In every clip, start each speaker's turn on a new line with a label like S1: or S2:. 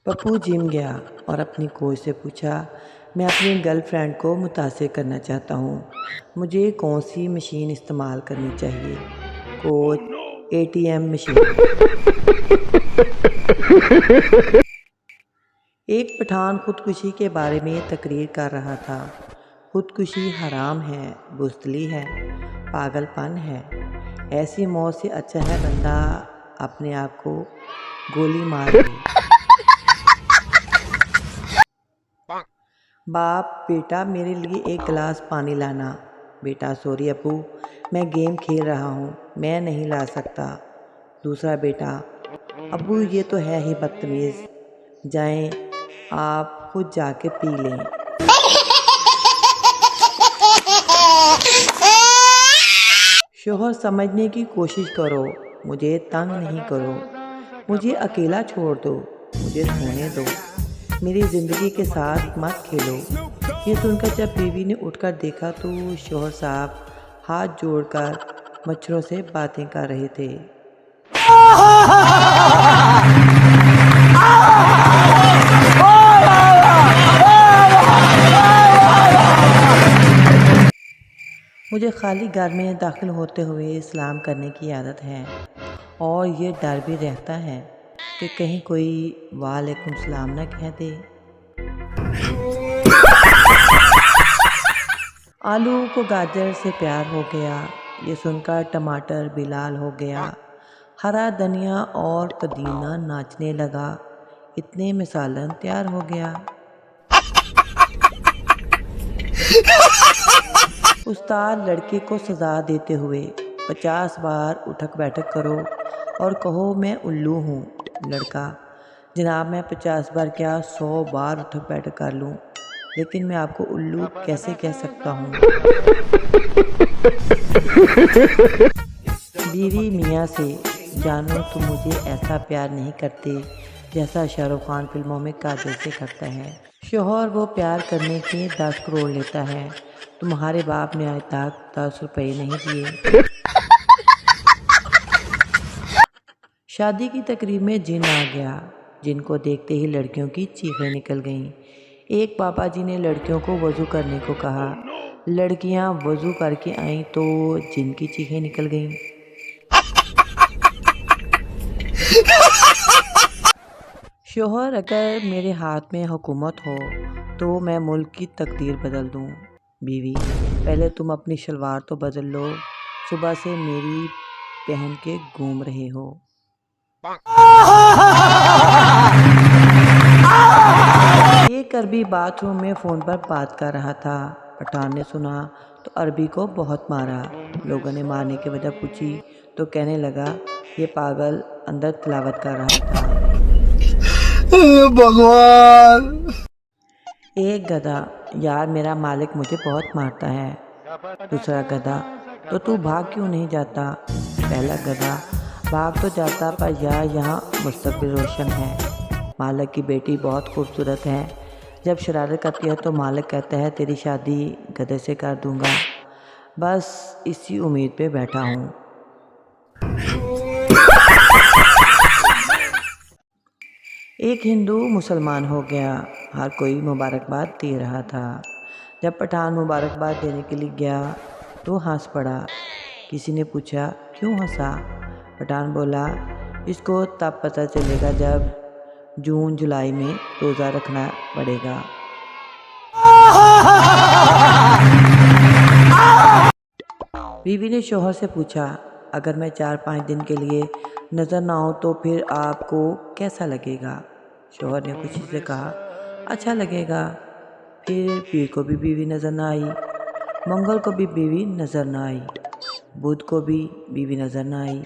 S1: پپو جم گیا اور اپنی کوچ سے پوچھا، میں اپنی گرل فرینڈ کو متاثر کرنا چاہتا ہوں، مجھے کون سی مشین استعمال کرنی چاہیے؟ Coach: ATM machine. ایک پٹھان خودکشی کے بارے میں تقریر کر رہا تھا۔ خودکشی حرام ہے، بزدلی ہے، پاگل پن ہے۔ ایسی موت سے اچھا ہے بندہ اپنے آپ کو گولی مار لے۔ باپ: بیٹا میرے لیے ایک گلاس پانی لانا۔ بیٹا: سوری ابو، میں گیم کھیل رہا ہوں، میں نہیں لا سکتا۔ دوسرا بیٹا: ابو یہ تو ہے ہی بدتمیز، جائیں آپ خود جا کے پی لیں۔ شوہر: سمجھنے کی کوشش کرو، مجھے تنگ نہیں کرو، مجھے اکیلا چھوڑ دو، مجھے سونے دو، میری زندگی کے ساتھ مت کھیلو۔ یہ سن کر جب بیوی نے اٹھ کر دیکھا تو شوہر صاحب ہاتھ جوڑ کر مچھروں سے باتیں کر رہے تھے۔ مجھے خالی گھر میں داخل ہوتے ہوئے سلام کرنے کی عادت ہے اور یہ ڈر بھی رہتا ہے کہ کہیں کوئی وعلیکم السلام نہ کہہ دے۔ آلو کو گاجر سے پیار ہو گیا، یہ سن کر ٹماٹر بھی لال ہو گیا۔ ہرا دھنیا اور پودینہ ناچنے لگا، اتنے میں سالن تیار ہو گیا۔ استاد لڑکے کو سزا دیتے ہوئے: 50 بار اٹھک بیٹھک کرو اور کہو میں الو ہوں۔ لڑکا: جناب میں 50 بار کیا 100 بار اٹھک بیٹھک کر لوں، لیکن میں آپ کو الو کیسے کہہ سکتا ہوں؟ بیوی میاں سے: جانو تم مجھے ایسا پیار نہیں کرتے جیسا شاہ رخ خان فلموں میں کاجل سے کرتا ہے۔ شوہر: وہ پیار کرنے کے 10 کروڑ لیتا ہے، تمہارے باپ نے آج تک 10 روپے نہیں دیے۔ شادی کی تقریب میں جن آ گیا، جن کو دیکھتے ہی لڑکیوں کی چیخیں نکل گئیں۔ ایک پاپا جی نے لڑکیوں کو وضو کرنے کو کہا، لڑکیاں وضو کر کے آئیں تو جن کی چیخیں نکل گئیں۔ شوہر: اگر میرے ہاتھ میں حکومت ہو تو میں ملک کی تقدیر بدل دوں۔ بیوی: پہلے تم اپنی شلوار تو بدل لو، صبح سے میری پہن کے گھوم رہے ہو۔ ایک عربی باتھ روم میں فون پر بات کر رہا تھا، پٹھان نے سنا تو عربی کو بہت مارا۔ لوگوں نے مارنے کی وجہ پوچھی تو کہنے لگا، یہ پاگل اندر تلاوت کر رہا تھا۔
S2: بھگوان!
S1: ایک گدھا: یار میرا مالک مجھے بہت مارتا ہے۔ دوسرا گدھا: تو بھاگ کیوں نہیں جاتا؟ پہلا گدھا: بھاگ تو جاتا پر یہاں مستقبل روشن ہے، مالک کی بیٹی بہت خوبصورت ہے، جب شرارت کرتی ہے تو مالک کہتا ہے تیری شادی گدھے سے کر دوں گا، بس اسی امید پہ بیٹھا ہوں۔ ایک ہندو مسلمان ہو گیا، ہر کوئی مبارکباد دے رہا تھا۔ جب پٹھان مبارکباد دینے کے لیے گیا تو ہنس پڑا۔ کسی نے پوچھا، کیوں ہنسا؟ پٹھان بولا، اس کو تب پتہ چلے گا جب جون جولائی میں روزہ رکھنا پڑے گا۔ بیوی نے شوہر سے پوچھا، اگر میں 4-5 دن کے لیے نظر نہ آؤں تو پھر آپ کو کیسا لگے گا؟ شوہر نے خوشی سے کہا، اچھا لگے گا۔ پھر پیر کو بھی بیوی نظر نہ آئی، منگل کو بھی بیوی نظر نہ آئی، بدھ کو بھی بیوی نظر نہ آئی،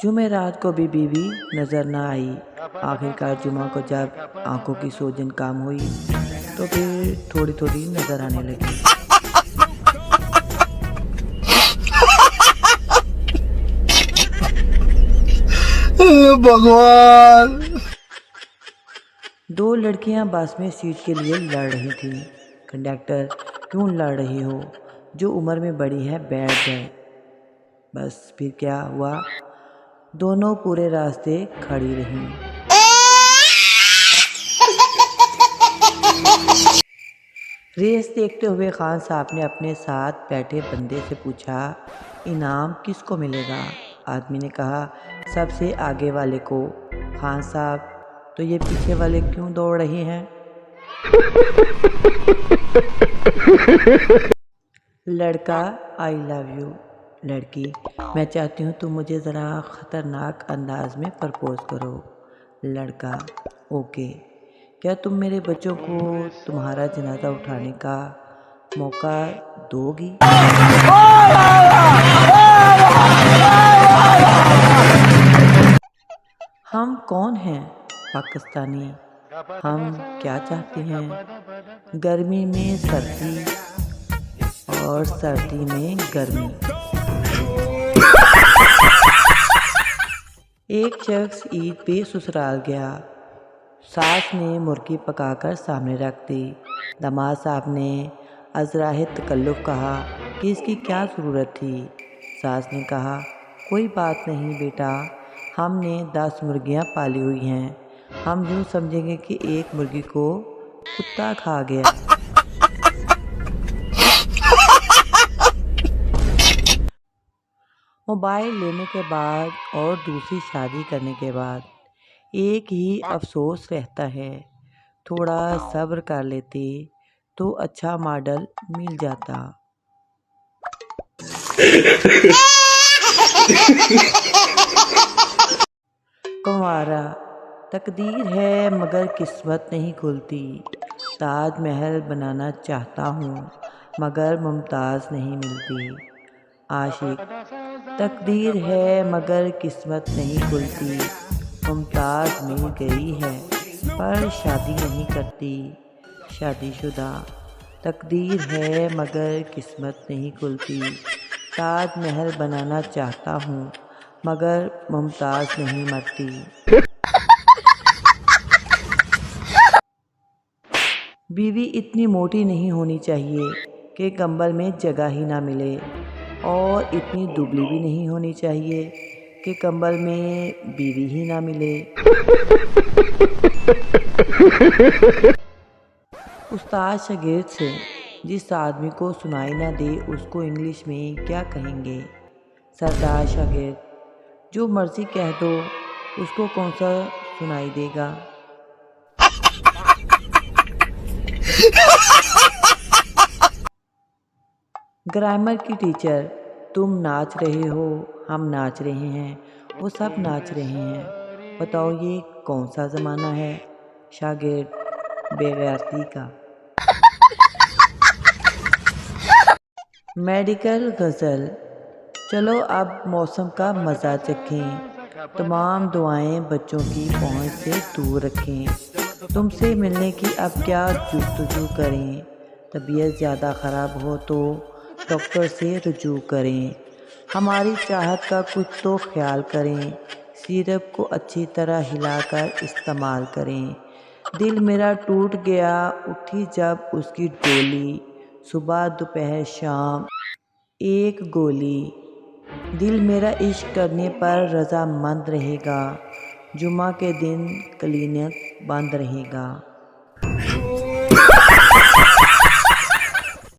S1: جمعرات کو بھی بیوی نظر نہ آئی۔ آخرکار جمعہ کو جب آنکھوں کی سوجن کم ہوئی تو پھر تھوڑی تھوڑی نظر آنے لگی۔
S2: بھگوان!
S1: 2 لڑکیاں بس میں سیٹ کے لیے لڑ رہی تھیں۔ کنڈکٹر: کیوں لڑ رہی ہو؟ جو عمر میں بڑی ہے بیٹھ جائے۔ بس پھر کیا ہوا، دونوں پورے راستے کھڑی رہیں۔ ریس دیکھتے ہوئے خان صاحب نے اپنے ساتھ بیٹھے بندے سے پوچھا، انعام کس کو ملے گا؟ آدمی نے کہا، سب سے آگے والے کو۔ خان صاحب، تو یہ پیچھے والے کیوں دوڑ رہے ہیں؟ لڑکا، آئی لو یو۔ لڑکی، میں چاہتی ہوں تم مجھے ذرا خطرناک انداز میں پرپوز کرو۔ لڑکا، اوکے، کیا تم میرے بچوں کو تمہارا جنازہ اٹھانے کا موقع دو گی؟ ہم کون ہیں؟ پاکستانی۔ ہم کیا چاہتے ہیں؟ گرمی میں سردی اور سردی میں گرمی۔ ایک شخص عید پہ سسرال گیا۔ ساس نے مرغی پکا کر سامنے رکھ دی۔ داماد صاحب نے ازراہ تکلف کہا کہ اس کی کیا ضرورت تھی؟ ساس نے کہا، کوئی بات نہیں بیٹا، ہم نے 10 مرغیاں پالی ہوئی ہیں، ہم یوں سمجھیں گے کہ ایک مرغی کو کتا کھا گیا۔ موبائل لینے کے بعد اور دوسری شادی کرنے کے بعد ایک ہی افسوس رہتا ہے، تھوڑا صبر کر لیتے تو اچھا ماڈل مل جاتا۔ کنوارا، تقدیر ہے مگر قسمت نہیں کھلتی، تاج محل بنانا چاہتا ہوں مگر ممتاز نہیں ملتی۔ عاشق، تقدیر ہے مگر قسمت نہیں کھلتی، ممتاز مل گئی ہے پر شادی نہیں کرتی۔ شادی شدہ، تقدیر ہے مگر قسمت نہیں کھلتی، تاج محل بنانا چاہتا ہوں مگر ممتاز نہیں مرتی۔ بیوی اتنی موٹی نہیں ہونی چاہیے کہ کمبل میں جگہ ہی نہ ملے، اور اتنی دبلی بھی نہیں ہونی چاہیے کہ کمبل میں بیوی ہی نہ ملے۔ استاد شاگرد سے، جس آدمی کو سنائی نہ دے اس کو انگلش میں کیا کہیں گے؟ سردار شاگرد، جو مرضی کہہ دو، اس کو کون سا سنائی دے گا؟ گرامر کی ٹیچر، تم ناچ رہے ہو، ہم ناچ رہے ہیں، وہ سب ناچ رہے ہیں، بتاؤ یہ کون سا زمانہ ہے؟ شاگرد، بے غیرتی کا۔ میڈیکل غزل، چلو اب موسم کا مزہ چکھیں، تمام دعائیں بچوں کی پہنچ سے دور رکھیں، تم سے ملنے کی اب کیا جستجو کریں، طبیعت زیادہ خراب ہو تو ڈاکٹر سے رجوع کریں، ہماری چاہت کا کچھ تو خیال کریں، سیرپ کو اچھی طرح ہلا کر استعمال کریں، دل میرا ٹوٹ گیا اٹھی جب اس کی ڈولی، صبح دوپہر شام ایک گولی، دل میرا عشق کرنے پر رضا مند رہے گا، جمعہ کے دن کلینک بند رہے گا۔